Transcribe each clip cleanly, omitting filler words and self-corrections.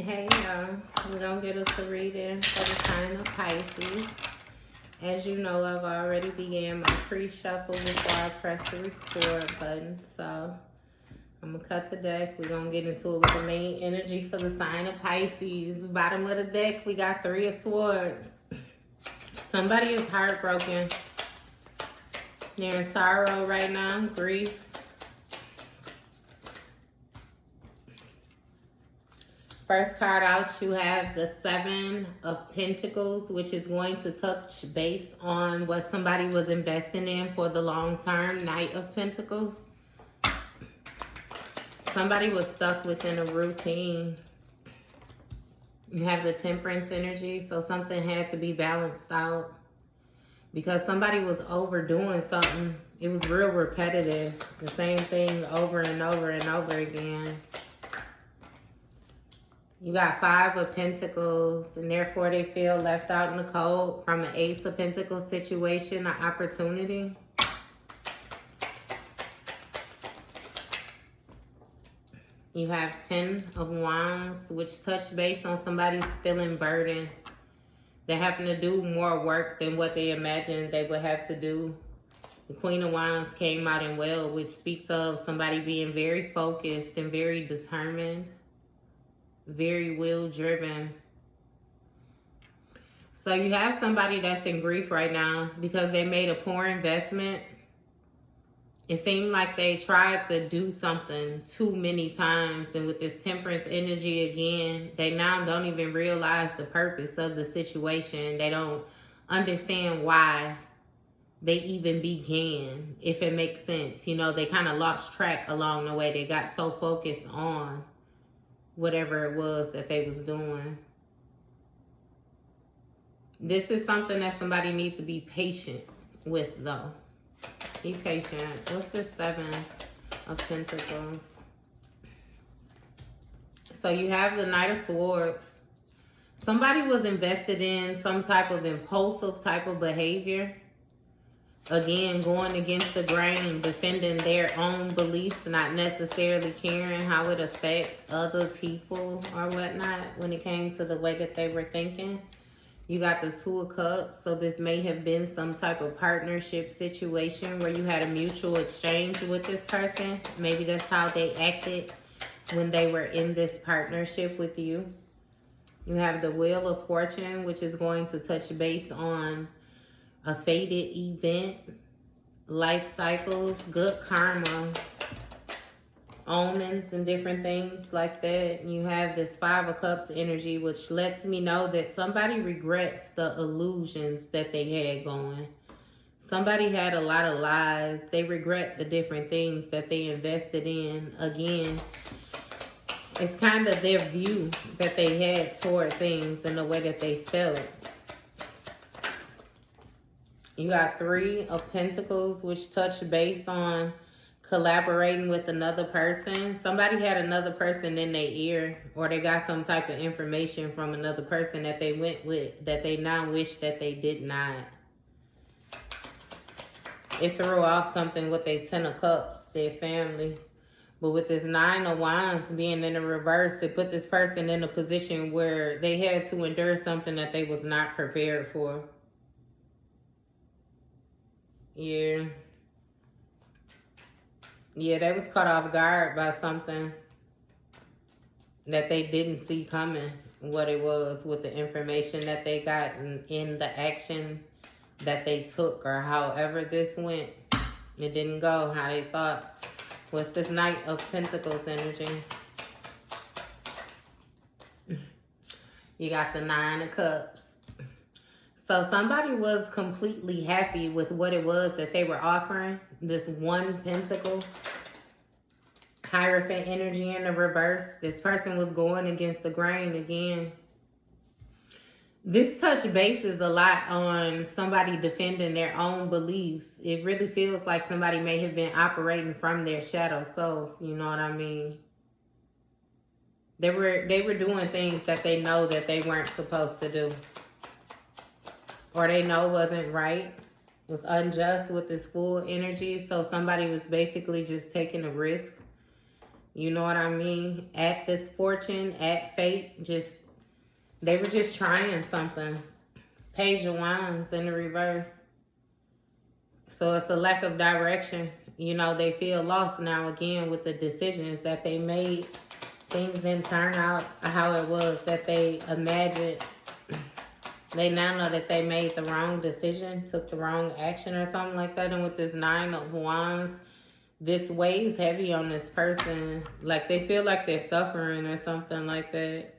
Hey y'all, we're gonna get us a reading for the sign of Pisces. As you know, I've already began my pre-shuffle before I press the record button. So I'm gonna cut the deck. We're gonna get into it with the main energy for the sign of Pisces. Bottom of the deck, we got 3 of Swords. Somebody is heartbroken. They're in sorrow right now, grief. First card out, you have the 7 of Pentacles, which is going to touch base on what somebody was investing in for the long term. Knight of Pentacles. Somebody was stuck within a routine. You have the Temperance energy, so something had to be balanced out. Because somebody was overdoing something. It was real repetitive. The same thing over and over and over again. You got 5 of Pentacles, and therefore they feel left out in the cold from an Ace of Pentacles situation, an opportunity. You have 10 of Wands, which touch base on somebody's feeling burdened. They're having to do more work than what they imagined they would have to do. The Queen of Wands came out in well, which speaks of somebody being very focused and very determined. Very will-driven. So you have somebody that's in grief right now because they made a poor investment. It seemed like they tried to do something too many times, and with this Temperance energy again, they now don't even realize the purpose of the situation. They don't understand why they even began, if it makes sense. You know, they kind of lost track along the way. They got so focused on whatever it was that they was doing. This is something that somebody needs to be patient with, though. Be patient. What's the 7 of Pentacles? So you have the Knight of Swords. Somebody was invested in some type of impulsive type of behavior. Again, going against the grain, defending their own beliefs, not necessarily caring how it affects other people or whatnot when it came to the way that they were thinking. You got the 2 of Cups, so this may have been some type of partnership situation where you had a mutual exchange with this person. Maybe that's how they acted when they were in this partnership with you. You have the Wheel of Fortune, which is going to touch base on a fated event, life cycles, good karma, omens, and different things like that. And you have this 5 of Cups energy, which lets me know that somebody regrets the illusions that they had going. Somebody had a lot of lies. They regret the different things that they invested in. Again, it's kind of their view that they had toward things and the way that they felt. You got 3 of Pentacles, which touch base on collaborating with another person. Somebody had another person in their ear, or they got some type of information from another person that they went with that they now wish that they did not. It threw off something with their 10 of Cups, their family. But with this 9 of Wands being in the reverse, it put this person in a position where they had to endure something that they was not prepared for. Yeah, they was caught off guard by something that they didn't see coming, what it was with the information that they got in the action that they took, or however this went. It didn't go how they thought. What's this Knight of Pentacles energy? You got the 9 of Cups. So somebody was completely happy with what it was that they were offering. This 1 Pentacle, Hierophant energy in the reverse. This person was going against the grain again. This touch bases a lot on somebody defending their own beliefs. It really feels like somebody may have been operating from their shadow self. You know what I mean? They were doing things that they know that they weren't supposed to do, or they know wasn't right, was unjust with this full energy. So somebody was basically just taking a risk. You know what I mean? At this fortune, at fate, they were just trying something. Page of Wands in the reverse. So it's a lack of direction. You know, they feel lost now again with the decisions that they made. Things didn't turn out how it was that they imagined. They now know that they made the wrong decision, took the wrong action or something like that. And with this 9 of Wands, this weighs heavy on this person. Like they feel like they're suffering or something like that.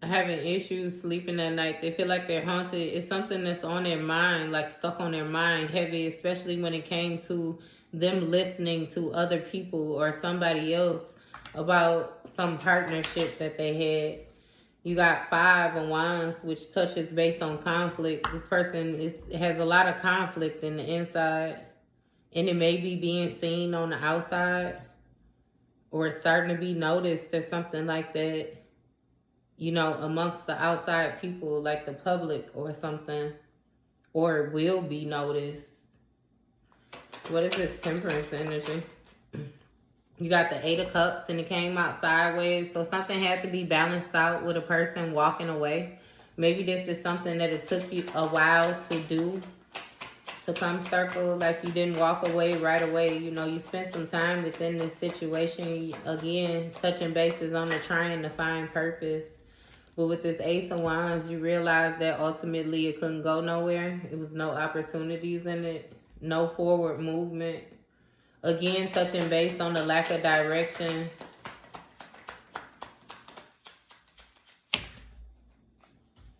Having issues sleeping at night. They feel like they're haunted. It's something that's on their mind, like stuck on their mind heavy, especially when it came to them listening to other people or somebody else about some partnership that they had. You got 5 of Wands, which touches based on conflict. This person has a lot of conflict in the inside, and it may be being seen on the outside, or it's starting to be noticed or something like that, you know, amongst the outside people, like the public or something, or it will be noticed. What is this Temperance energy? You got the 8 of Cups and it came out sideways. So something had to be balanced out with a person walking away. Maybe this is something that it took you a while to do, to come circle. Like you didn't walk away right away. You know, you spent some time within this situation. Again, touching bases on the trying to find purpose. But with this Ace of Wands, you realize that ultimately it couldn't go nowhere. It was no opportunities in it. No forward movement. Again, touching base on the lack of direction.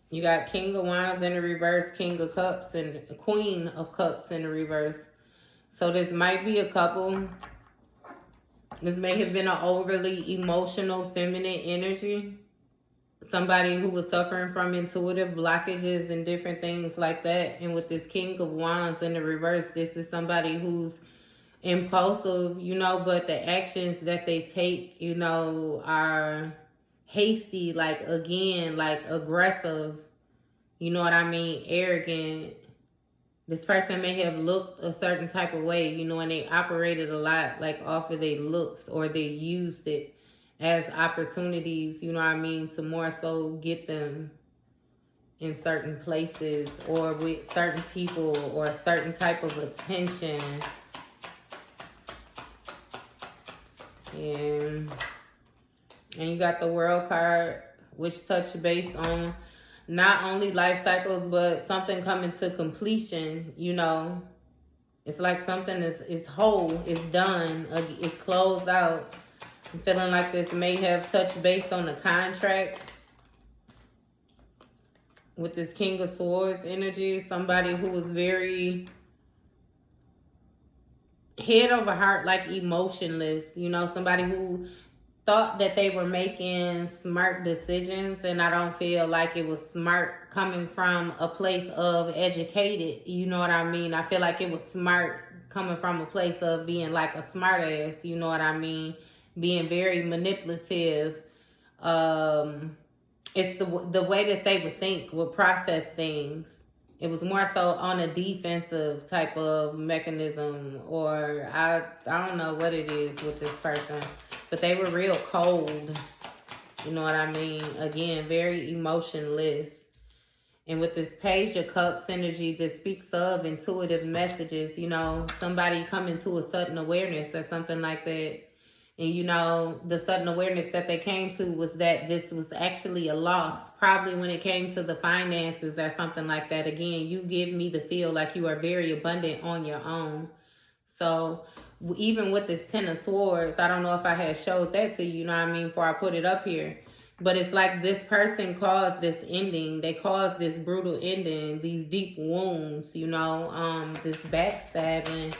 You got King of Wands in the reverse, King of Cups, and Queen of Cups in the reverse. So this might be a couple. This may have been an overly emotional, feminine energy. Somebody who was suffering from intuitive blockages and different things like that. And with this King of Wands in the reverse, this is somebody who's impulsive, you know, but the actions that they take, you know, are hasty, like again, like aggressive, you know what I mean, arrogant. This person may have looked a certain type of way, you know, and they operated a lot like off of their looks, or they used it as opportunities, you know what I mean, to more so get them in certain places or with certain people or a certain type of attention. And you got the World card, which touched base on not only life cycles, but something coming to completion, you know. It's like something is whole, it's done, it's closed out. I'm feeling like this may have touched base on a contract with this King of Swords energy. Somebody who was very head over heart, like emotionless, you know, somebody who thought that they were making smart decisions, and I don't feel like it was smart coming from a place of educated, you know what I mean? I feel like it was smart coming from a place of being like a smart ass, you know what I mean? Being very manipulative. It's the way that they would think, would process things. It was more so on a defensive type of mechanism, or I don't know what it is with this person, but they were real cold. You know what I mean? Again, very emotionless. And with this Page of Cups energy that speaks of intuitive messages, you know, somebody coming to a sudden awareness or something like that. And, you know, the sudden awareness that they came to was that this was actually a loss. Probably when it came to the finances or something like that. Again, you give me the feel like you are very abundant on your own. So even with this 10 of Swords, I don't know if I had showed that to you, you know what I mean, before I put it up here. But it's like this person caused this ending. They caused this brutal ending, these deep wounds, you know, this backstabbing.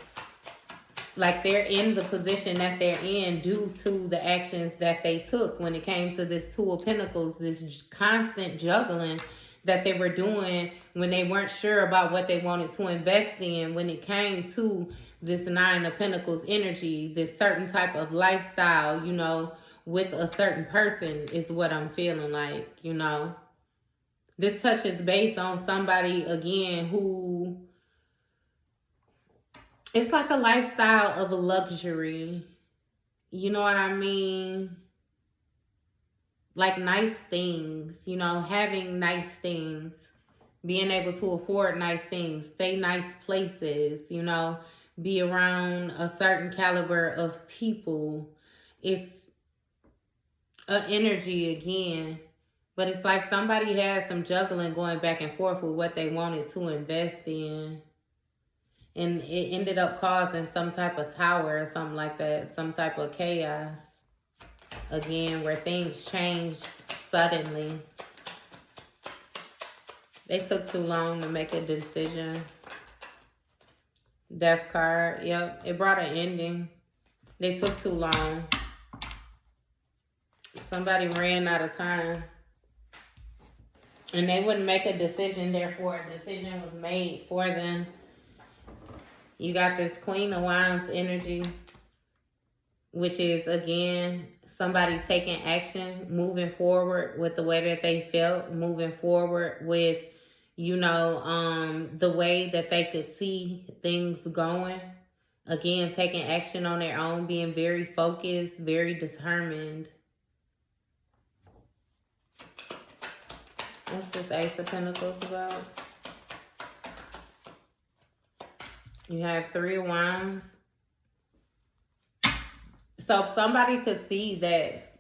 Like they're in the position that they're in due to the actions that they took when it came to this 2 of Pentacles, this constant juggling that they were doing when they weren't sure about what they wanted to invest in. When it came to this 9 of Pentacles energy, this certain type of lifestyle, you know, with a certain person is what I'm feeling like, you know. This touches base on somebody, again, who It's like a lifestyle of luxury. You know what I mean? Like nice things, you know, having nice things, being able to afford nice things, stay nice places, you know, be around a certain caliber of people. It's a energy again, but it's like somebody had some juggling going back and forth with what they wanted to invest in. And it ended up causing some type of tower or something like that, some type of chaos. Again, where things changed suddenly. They took too long to make a decision. Death card, yep. It brought an ending. They took too long. Somebody ran out of time. And they wouldn't make a decision, therefore a decision was made for them. You got this Queen of Wands energy, which is, again, somebody taking action, moving forward with the way that they felt, moving forward with, you know, the way that they could see things going. Again, taking action on their own, being very focused, very determined. What's this Ace of Pentacles about? You have Three of Wands. So somebody could see that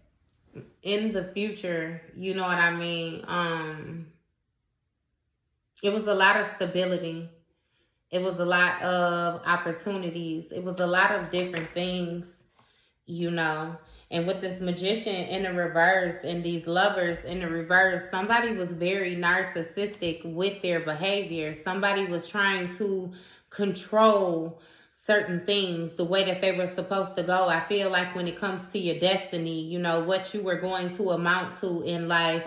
in the future, you know what I mean? It was a lot of stability. It was a lot of opportunities. It was a lot of different things, you know. And with this Magician in the reverse and these Lovers in the reverse, somebody was very narcissistic with their behavior. Somebody was trying to control certain things the way that they were supposed to go. I feel like when it comes to your destiny, you know, what you were going to amount to in life,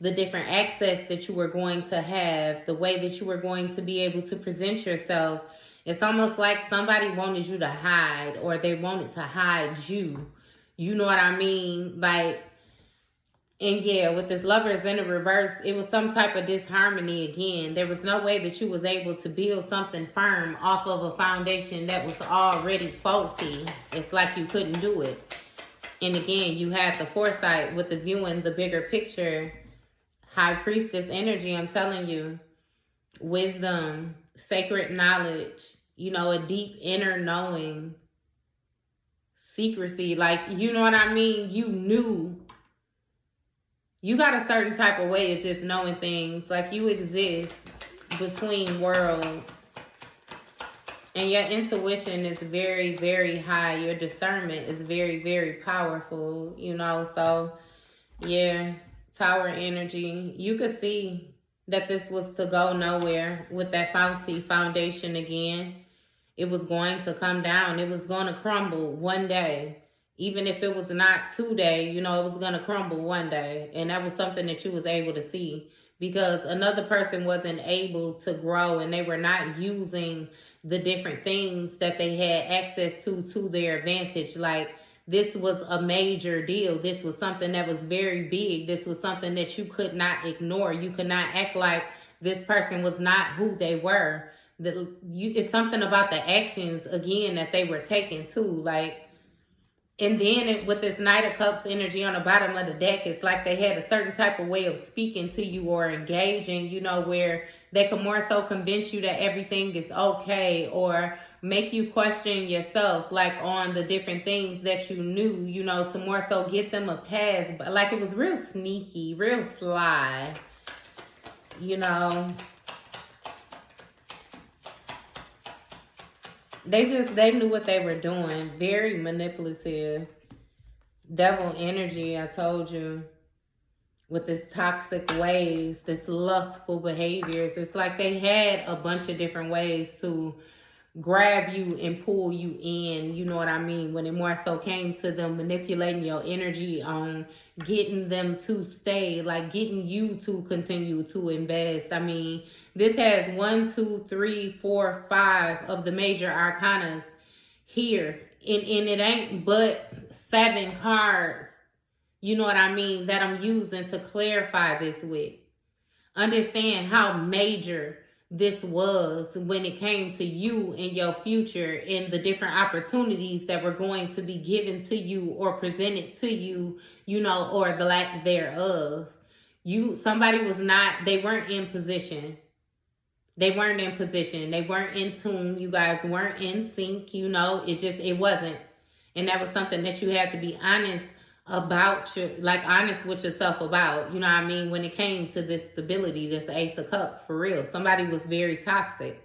the different access that you were going to have, the way that you were going to be able to present yourself. It's almost like somebody wanted you to hide, or they wanted to hide you. You know what I mean? Like, and yeah, with this Lovers in the reverse, it was some type of disharmony again. There was no way that you was able to build something firm off of a foundation that was already faulty. It's like you couldn't do it. And again, you had the foresight with the viewing the bigger picture. High Priestess energy, I'm telling you. Wisdom, sacred knowledge, you know, a deep inner knowing. Secrecy, like, you know what I mean? You knew. You got a certain type of way of just knowing things. Like, you exist between worlds. And your intuition is very, very high. Your discernment is very, very powerful, you know. So, yeah, Tower energy. You could see that this was to go nowhere with that faulty foundation again. It was going to come down. It was going to crumble one day. Even if it was not today, you know, it was going to crumble one day. And that was something that you was able to see. Because another person wasn't able to grow, and they were not using the different things that they had access to their advantage. Like, this was a major deal. This was something that was very big. This was something that you could not ignore. You could not act like this person was not who they were. It's something about the actions, again, that they were taking too. Like, and then with this Knight of Cups energy on the bottom of the deck, it's like they had a certain type of way of speaking to you or engaging, you know, where they could more so convince you that everything is okay, or make you question yourself, like, on the different things that you knew, you know, to more so get them a pass. But like, it was real sneaky, real sly, you know. They knew what they were doing. Very manipulative. Devil energy, I told you. With this toxic ways, this lustful behaviors. It's like they had a bunch of different ways to grab you and pull you in. You know what I mean? When it more so came to them manipulating your energy on getting them to stay. Like, getting you to continue to invest. I mean, this has 1, 2, 3, 4, 5 of the major arcanas here. And it ain't but 7 cards, you know what I mean, that I'm using to clarify this with. Understand how major this was when it came to you and your future and the different opportunities that were going to be given to you or presented to you, you know, or the lack thereof. Somebody was not, they weren't in position. They weren't in position. They weren't in tune. You guys weren't in sync, you know. It wasn't. And that was something that you had to be honest about, honest with yourself about, you know what I mean, when it came to this stability, this Ace of Cups, for real. Somebody was very toxic.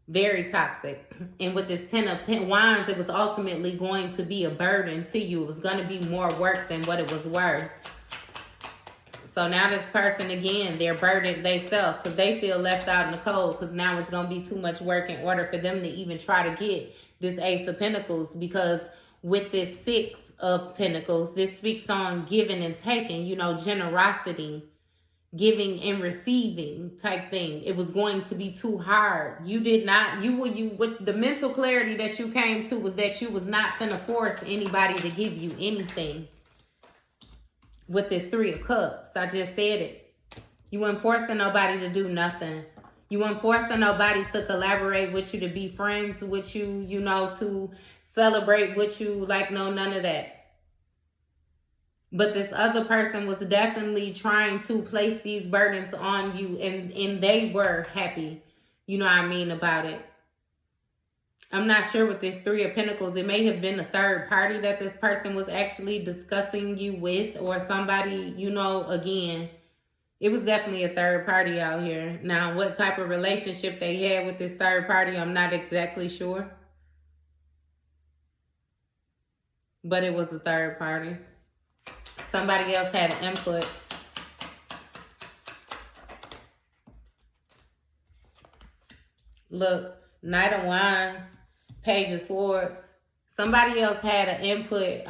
Very toxic. And with this 10 of Wands, it was ultimately going to be a burden to you. It was going to be more work than what it was worth. So now this person, again, they're burdened themselves because they feel left out in the cold, because now it's going to be too much work in order for them to even try to get this Ace of Pentacles, because with this 6 of Pentacles, this speaks on giving and taking, you know, generosity, giving and receiving type thing. It was going to be too hard. With the mental clarity that you came to was that you was not going to force anybody to give you anything. With this 3 of Cups, I just said it. You weren't forcing nobody to do nothing. You weren't forcing nobody to collaborate with you, to be friends with you, you know, to celebrate with you. Like, no, none of that. But this other person was definitely trying to place these burdens on you, and they were happy, you know what I mean, about it. I'm not sure with this 3 of Pentacles. It may have been a third party that this person was actually discussing you with, or somebody, you know, again, it was definitely a third party out here. Now, what type of relationship they had with this third party, I'm not exactly sure. But it was a third party. Somebody else had an input. Look, Knight of Wands, Page of Swords. Somebody else had an input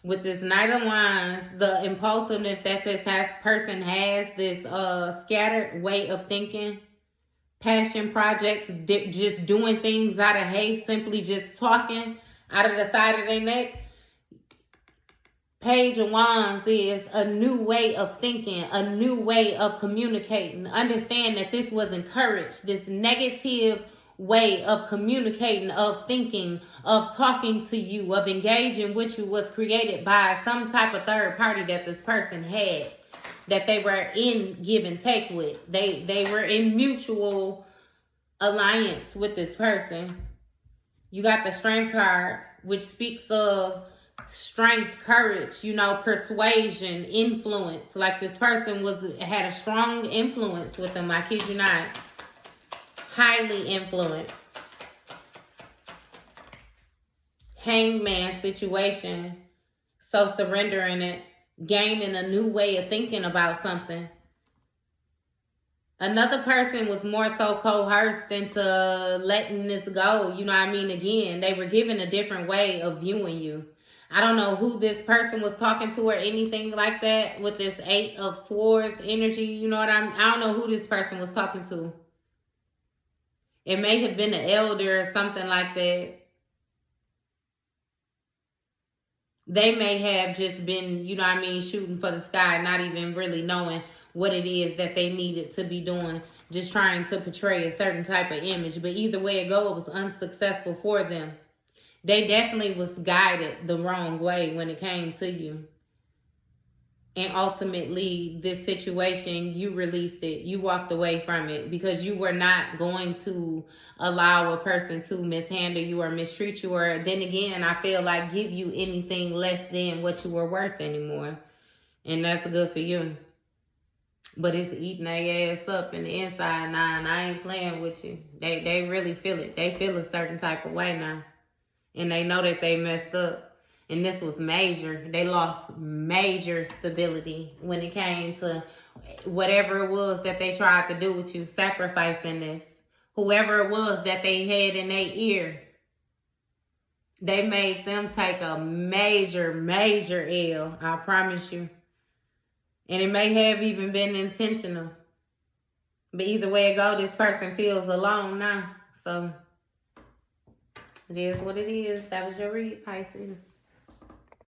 with this Knight of Wands, the impulsiveness that this person has, this scattered way of thinking, passion projects, just doing things out of hate, simply just talking out of the side of their neck. Page of Wands is a new way of thinking, a new way of communicating. Understand that this was encouraged, this negative way of communicating, of thinking, of talking to you, of engaging with you was created by some type of third party that this person had, that they were in give and take with. They were in mutual alliance with this person. You got the Strength card, which speaks of strength, courage, you know, persuasion, influence. Like this person had a strong influence with them, I kid you not. Highly influenced. Hangman situation. So surrendering it, gaining a new way of thinking about something. Another person was more so coerced into letting this go. You know what I mean? Again, they were given a different way of viewing you. I don't know who this person was talking to or anything like that with this 8 of Swords energy. You know what I don't know who this person was talking to. It may have been an elder or something like that. They may have just been, you know what I mean, shooting for the sky, not even really knowing what it is that they needed to be doing. Just trying to portray a certain type of image. But either way it goes, it was unsuccessful for them. They definitely was guided the wrong way when it came to you. And ultimately, this situation, you released it. You walked away from it because you were not going to allow a person to mishandle you or mistreat you. Or then again, I feel like give you anything less than what you were worth anymore. And that's good for you. But it's eating their ass up in the inside now, and I ain't playing with you. They really feel it. They feel a certain type of way now. And they know that they messed up. And this was major. They lost major stability when it came to whatever it was that they tried to do with you, sacrificing this. Whoever it was that they had in their ear, they made them take a major, major L, I promise you. And it may have even been intentional. But either way it goes, this person feels alone now. So it is what it is. That was your read, Pisces.